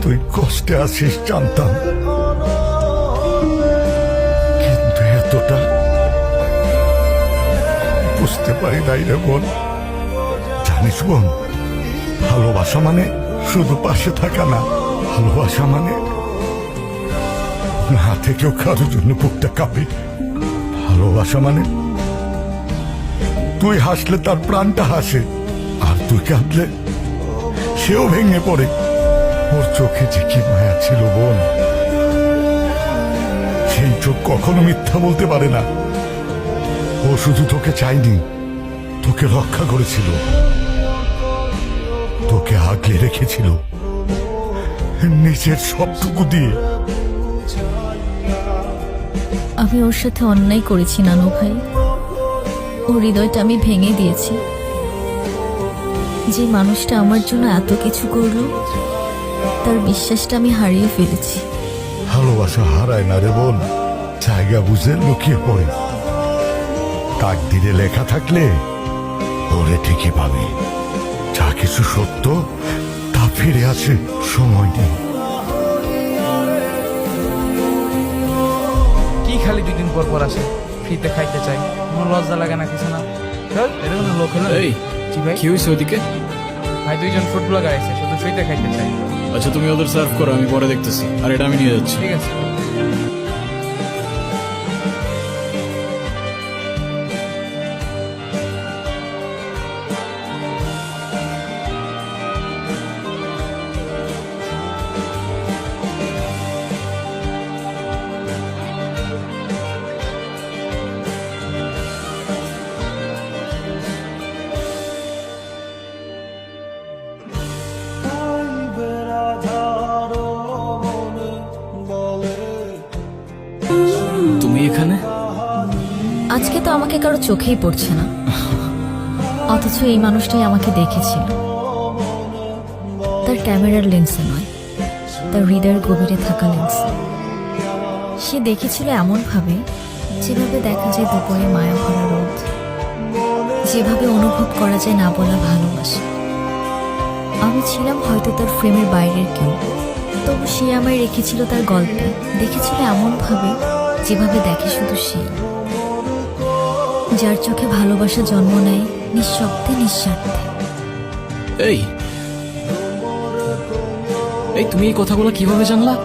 তুই কষ্টে আছিস জানতাম, কিন্তু এতটা বুঝতে পারি নাই রে বোন। জানিস বোন, ভালোবাসা মানে শুধু পাশে থাকা না, ভালোবাসা মানে না থেকেও কারোর জন্য বুকটা কাঁপে। ভালোবাসা মানে তুই হাসলে তার প্রাণটা হাসে, আর তুই কাঁদলে সেও ভেঙে পড়ে। ওর চোখে যে কি মায়া ছিল বোন, সেই চোখ কখনো মিথ্যা বলতে পারে না। ও শুধু তোকে চাইনি, তোকে রক্ষা করেছিল, তোকে আগলে রেখেছিল নিজের সবটুকু দিয়ে। আমি ওর সাথে অন্যায় করেছি নানু ভাই, ওর হৃদয়টা আমি ভেঙে দিয়েছি। যে মানুষটা আমার জন্য এত কিছু করলো, তার বিশ্বাসটা আমি হারিয়ে ফেলেছি। ভালোবাসা হারায় না রে বোন, জায়গা বুঝে লুকিয়ে পড়ে। তাকদিরে লেখা থাকলে ওরে ঠিকই পাবে। যা কিছু সত্য তা ফিরে আসে, সময় নেই। কি খালি 2 দিন পর পর আসে, ফ্রিতে খাইতে চাই, কোনো লজ্জা লাগে না কিছু না। এটা কোনো লোক হলো? এই জি ভাই। কি হয়েছে ওইদিকে? ভাই 2 জন ফুড ব্লগার আছে, শুধু ফ্রিতে খাইতে চাই। আচ্ছা তুমি ওদের সার্ভ করো, আমি পরে দেখতেছি। আর এটা আমি নিয়ে যাচ্ছি। ঠিক আছে। তুমি এখানে? আজকে তো আমাকে কারো চোখেই পড়ছে না, অথচ এই মানুষটাই আমাকে দেখেছিল। তার ক্যামেরার লেন্সে নয়, তার হৃদয়ের গভীরে থাকা লেন্সে। সে দেখেছিল এমন ভাবে, যেভাবে দেখা যায় দুপুরে মায়া ভরা রোদ, যেভাবে অনুভব করা যায় না বলা ভালোবাসা। আমি ছিলাম হয়তো তার ফ্রেমের বাইরের কেউ, তবু সে আমায় রেখেছিল তার গল্পে। দেখেছিল এমন ভাবে, যেভাবে দেখে শুধু সে, যার চোখে ভালোবাসা জন্ম নেয় নিঃশব্দে, নিঃস্বার্থে। এই এই তুমি এই কথাগুলো কিভাবে জানলা?